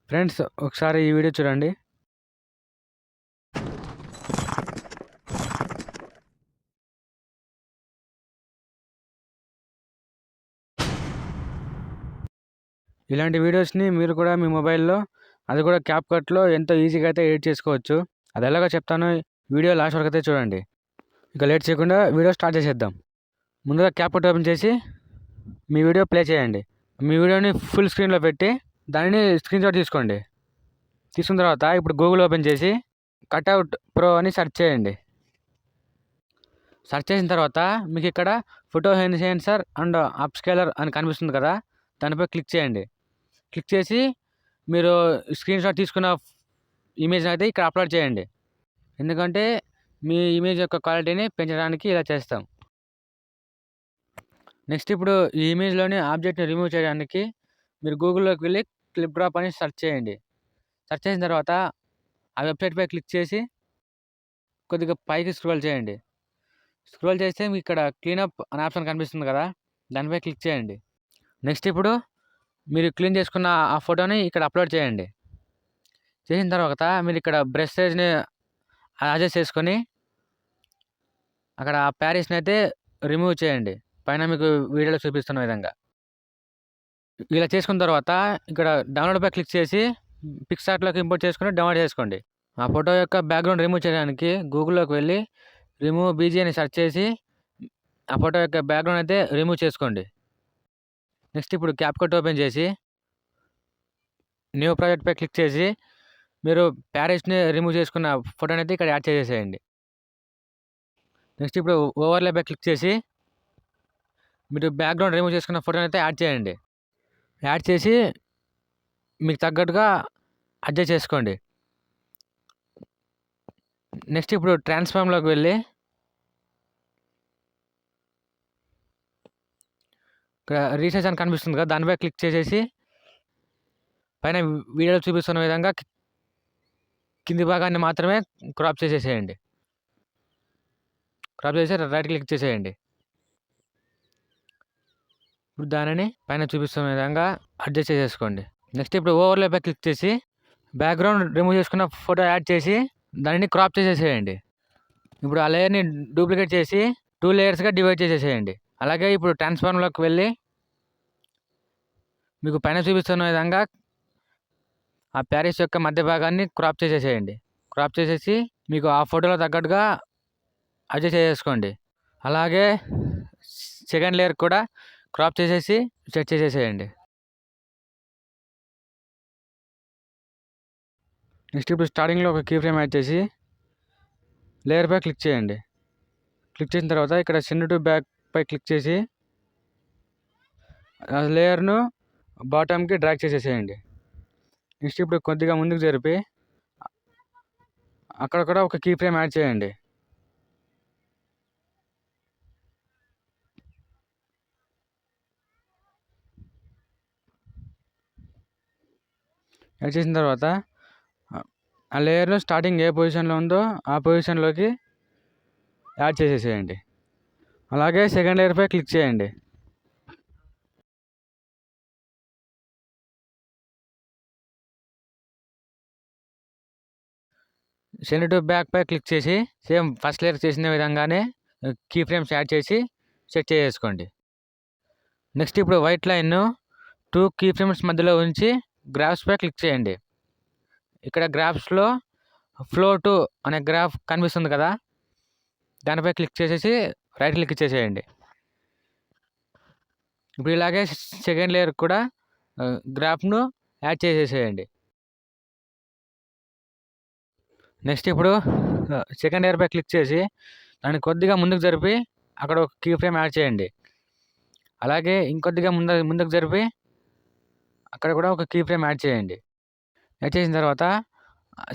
Friends ఒకసారి ఈ video చూడండి. ఇలాంటి వీడియోస్‌ని మీరు కూడా మీ మొబైల్‌లో అది కూడా క్యాప్‌కట్‌లో ఎంతో ఈజీగా అయితే ఎడిట్ చేసుకోవచ్చు. అది ఎలాగో చెప్తాను. వీడియో లాస్ట్ వరకు అయితే చూడండి. ఇక లేట్ చేయకుండా వీడియో స్టార్ట్ చేసేద్దాం. ముందుగా క్యాప్‌కట్ ఓపెన్ చేసి మీ వీడియో ప్లే చేయండి. మీ వీడియోని ఫుల్ స్క్రీన్‌లో పెట్టి దానిని స్క్రీన్‌షాట్ తీసుకోండి. తీసుకున్న తర్వాత ఇప్పుడు గూగుల్ ఓపెన్ చేసి కట్అవుట్ ప్రో అని సెర్చ్ చేయండి. సెర్చ్ చేసిన తర్వాత మీకు ఇక్కడ ఫోటో ఎన్హాన్సర్ అండ్ అప్స్కేలర్ అని కనిపిస్తుంది కదా, దానిపై క్లిక్ చేయండి. క్లిక్ చేసి మీరు స్క్రీన్‌షాట్ తీసుకున్న ఇమేజ్‌ని అయితే ఇక్కడ అప్లోడ్ చేయండి. ఎందుకంటే మీ ఇమేజ్ యొక్క క్వాలిటీని పెంచడానికి ఇలా చేస్తాం. నెక్స్ట్ ఇప్పుడు ఈ ఇమేజ్‌లోని ఆబ్జెక్ట్‌ని రిమూవ్ చేయడానికి మీరు గూగుల్‌లోకి వెళ్ళి క్లిప్ డ్రాప్ అని సెర్చ్ చేయండి. సెర్చ్ చేసిన తర్వాత ఆ వెబ్‌సైట్‌పై క్లిక్ చేసి కొద్దిగా పైకి స్క్రోల్ చేయండి. స్క్రోల్ చేస్తే మీకు ఇక్కడ క్లీనప్ అనే ఆప్షన్ కనిపిస్తుంది కదా, దానిపై క్లిక్ చేయండి. నెక్స్ట్ ఇప్పుడు మీరు క్లీన్ చేసుకున్న ఆ ఫోటోని ఇక్కడ అప్లోడ్ చేయండి. చేసిన తర్వాత మీరు ఇక్కడ బ్రష్ సైజ్‌ని అడ్జస్ట్ చేసుకొని అక్కడ ఆ ప్యారిస్‌ని అయితే రిమూవ్ చేయండి. పైన మీకు వీడియోలో చూపిస్తున్న విధంగా. ఇలా చేసుకున్న తర్వాత ఇక్కడ డౌన్లోడ్‌పై క్లిక్ చేసి పిక్సార్ట్‌లోకి ఇంపోర్ట్ చేసుకొని డౌన్లోడ్ చేసుకోండి. ఆ ఫోటో యొక్క బ్యాక్‌గ్రౌండ్ రిమూవ్ చేయడానికి గూగుల్‌లోకి వెళ్ళి రిమూవ్ బీజీ అని సెర్చ్ చేసి ఆ ఫోటో యొక్క బ్యాక్‌గ్రౌండ్ అయితే రిమూవ్ చేసుకోండి. నెక్స్ట్ ఇప్పుడు క్యాప్‌కట్ ఓపెన్ చేసి న్యూ ప్రాజెక్ట్‌పై క్లిక్ చేసి మీరు ప్యారిస్‌ని రిమూవ్ చేసుకున్న ఫోటోని అయితే ఇక్కడ యాడ్ చేసేసేయండి. నెక్స్ట్ ఇప్పుడు ఓవర్లేపై క్లిక్ చేసి మీరు బ్యాక్‌గ్రౌండ్ రిమూవ్ చేసుకున్న ఫోటోని అయితే యాడ్ చేయండి. యాడ్ చేసి మీకు తగ్గట్టుగా అడ్జస్ట్ చేసుకోండి. నెక్స్ట్ ఇప్పుడు ట్రాన్స్ఫార్మ్‌లోకి వెళ్ళి ఇక్కడ రీసైజ్ అని కనిపిస్తుంది కదా, దానిపై క్లిక్ చేసేసి పైన వీడియోలో చూపిస్తున్న విధంగా కింది భాగాన్ని మాత్రమే క్రాప్ చేసేసేయండి. క్రాప్ చేసి రైట్ క్లిక్ చేసేయండి. ఇప్పుడు దానిని పైన చూపిస్తున్న విధంగా అడ్జస్ట్ చేసేసుకోండి. నెక్స్ట్ ఇప్పుడు ఓవర్లేపై క్లిక్ చేసి బ్యాక్‌గ్రౌండ్ రిమూవ్ చేసుకున్న ఫోటో యాడ్ చేసి దానిని క్రాప్ చేసేసేయండి. ఇప్పుడు ఆ లేయర్‌ని డూప్లికేట్ చేసి 2 లేయర్స్‌గా డివైడ్ చేసేసేయండి. అలాగే ఇప్పుడు ట్రాన్స్ఫార్మ్‌లోకి వెళ్ళి మీకు పైన చూపిస్తున్న విధంగా ఆ ప్యారిస్ యొక్క మధ్య భాగాన్ని క్రాప్ చేసేసేయండి. క్రాప్ చేసేసి మీకు ఆ ఫోటోలో తగ్గట్టుగా అడ్జస్ట్ చేసేసుకోండి. అలాగే సెకండ్ లేయర్ కూడా క్రాప్ చేసేసి సెట్ చేసేసేయండి. నెక్స్ట్ ఇప్పుడు స్టార్టింగ్‌లో ఒక కీ ఫ్రేమ్ యాడ్ చేసి లేయర్‌పై క్లిక్ చేయండి. క్లిక్ చేసిన తర్వాత ఇక్కడ సెండ్ టు బ్యాక్ పై క్లిక్ చేసి ఆ లేయర్‌ను బాటమ్‌కి డ్రాగ్ చేసేసేయండి. నెక్స్ట్ ఇప్పుడు కొద్దిగా ముందుకు జరిపి అక్కడ కూడా ఒక కీ ఫ్రేమ్ యాడ్ చేయండి. యాడ్ చేసిన తర్వాత ఆ లేయర్‌ను స్టార్టింగ్ ఏ పొజిషన్‌లో ఉందో ఆ పొజిషన్‌లోకి యాడ్ చేసేసేయండి. అలాగే సెకండ్ లేయర్‌పై క్లిక్ చేయండి. సెండ్ టు బ్యాక్ పై క్లిక్ చేసి సేమ్ ఫస్ట్ లేయర్ చేసిన విధంగానే కీ ఫ్రేమ్స్ యాడ్ చేసి సెట్ చేసేసుకోండి. నెక్స్ట్ ఇప్పుడు వైట్ లైన్‌ను 2 కీ ఫ్రేమ్స్ మధ్యలో ఉంచి గ్రాఫ్స్‌పై క్లిక్ చేయండి. ఇక్కడ గ్రాఫ్స్‌లో ఫ్లో టు అనే గ్రాఫ్ కనిపిస్తుంది కదా, దానిపై క్లిక్ చేసేసి రైట్ క్లిక్ చేసేయండి. ఇప్పుడు ఇలాగే సెకండ్ లేయర్ కూడా గ్రాఫ్‌ను యాడ్ చేసేసేయండి. నెక్స్ట్ ఇప్పుడు సెకండ్ లేయర్‌పై క్లిక్ చేసి దాన్ని కొద్దిగా ముందుకు జరిపి అక్కడ ఒక కీ ఫ్రేమ్ యాడ్ చేయండి. అలాగే ఇంకొద్దిగా ముందుకు జరిపి అక్కడ కూడా ఒక కీ ఫ్రేమ్ యాడ్ చేయండి. యాడ్ చేసిన తర్వాత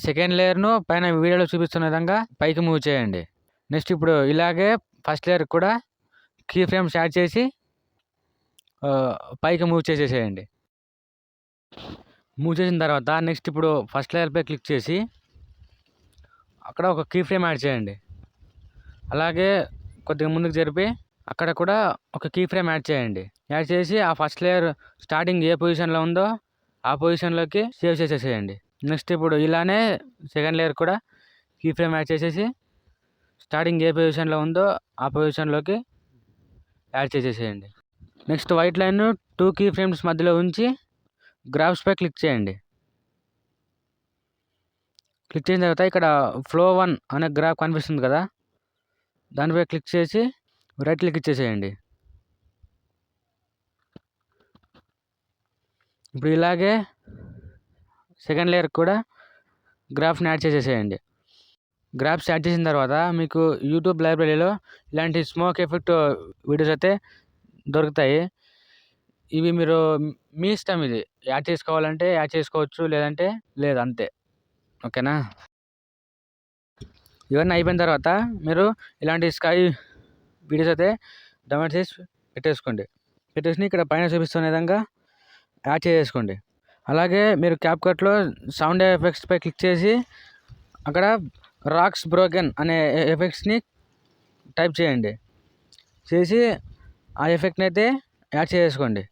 సెకండ్ లేయర్‌ను పైన వీడియోలో చూపిస్తున్న విధంగా పైకి మూవ్ చేయండి. నెక్స్ట్ ఇప్పుడు ఇలాగే ఫస్ట్ లేయర్ కూడా కీ ఫ్రేమ్స్ యాడ్ చేసి పైకి మూవ్ చేసేసేయండి. మూవ్ చేసిన తర్వాత నెక్స్ట్ ఇప్పుడు ఫస్ట్ లేయర్‌పై క్లిక్ చేసి అక్కడ ఒక కీ ఫ్రేమ్ యాడ్ చేయండి. అలాగే కొద్దిగా ముందుకు జరిపి అక్కడ కూడా ఒక కీ ఫ్రేమ్ యాడ్ చేయండి. యాడ్ చేసి ఆ ఫస్ట్ లేయర్ స్టార్టింగ్ ఏ పొజిషన్‌లో ఉందో ఆ పొజిషన్లోకి సేవ్ చేసేసేయండి. నెక్స్ట్ ఇప్పుడు ఇలానే సెకండ్ లేయర్ కూడా కీ ఫ్రేమ్ యాడ్ చేసేసి స్టార్టింగ్ ఏ పొజిషన్లో ఉందో ఆ పొజిషన్లోకి యాడ్ చేసేసేయండి. Next white line 2 key frames మధ్యలో ఉంచి గ్రాఫ్స్పై క్లిక్ చేయండి. క్లిక్ చేసిన తర్వాత ఇక్కడ ఫ్లో 1 అనే గ్రాఫ్ కనిపిస్తుంది కదా, దానిపై క్లిక్ చేసి రైట్ క్లిక్ ఇచ్చేసేయండి. ఇప్పుడు ఇలాగే సెకండ్ లేయర్ కూడా గ్రాఫ్ని యాడ్ చేసేసేయండి. గ్రాఫ్స్ యాడ్ చేసిన తర్వాత మీకు యూట్యూబ్ లైబ్రరీలో ఇలాంటి స్మోక్ ఎఫెక్ట్ వీడియోస్ అయితే దొరుకుతాయి. ఇవి మీరు మీ ఇష్టం, ఇది యాడ్ చేసుకోవాలంటే యాడ్ చేసుకోవచ్చు, లేదంటే లేదు, అంతే. ఓకేనా? ఇవన్నీ అయిపోయిన తర్వాత మీరు ఇలాంటి స్కై వీడియోస్ అయితే డౌన్లోడ్ చేసి పెట్టేసుకుని ఇక్కడ పైన చూపిస్తున్న విధంగా యాడ్ చేసుకోండి. అలాగే మీరు క్యాప్కట్లో సౌండ్ ఎఫెక్ట్స్పై క్లిక్ చేసి అక్కడ రాక్స్ బ్రోకెన్ అనే ఎఫెక్ట్స్ని టైప్ చేయండి. చేసి ఆ ఎఫెక్ట్ని అయితే యాడ్ చేసుకోండి.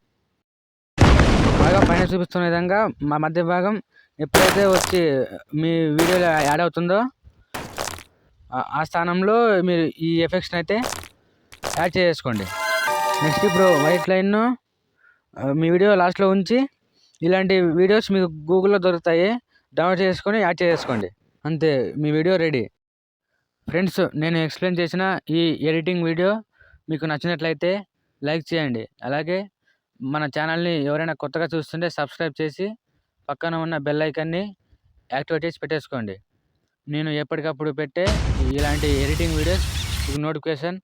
బాగా పైన చూపిస్తున్న విధంగా మా మధ్య భాగం ఎప్పుడైతే వచ్చి మీ వీడియోలో యాడ్ అవుతుందో ఆ స్థానంలో మీరు ఈ ఎఫెక్ట్స్ని అయితే యాడ్ చేసుకోండి. నెక్స్ట్ ఇప్పుడు వైట్ లైన్ను మీ వీడియో లాస్ట్లో ఉంచి ఇలాంటి వీడియోస్ మీకు గూగుల్లో దొరుకుతాయి, డౌన్లోడ్ చేసుకొని యాడ్ చేసుకోండి. అంతే, మీ వీడియో రెడీ. ఫ్రెండ్స్, నేను ఎక్స్ప్లెయిన్ చేసిన ఈ ఎడిటింగ్ వీడియో మీకు నచ్చినట్లయితే లైక్ చేయండి. అలాగే మన ఛానల్ని ఎవరైనా కొత్తగా చూస్తుంటే సబ్స్క్రైబ్ చేసి పక్కన ఉన్న బెల్ ఐకాన్ని యాక్టివేట్ చేసి పెట్టేసుకోండి. నేను ఎప్పటికప్పుడు పెట్టే ఇలాంటి ఎడిటింగ్ వీడియోస్ మీకు నోటిఫికేషన్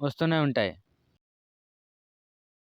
వస్తూనే ఉంటాయి.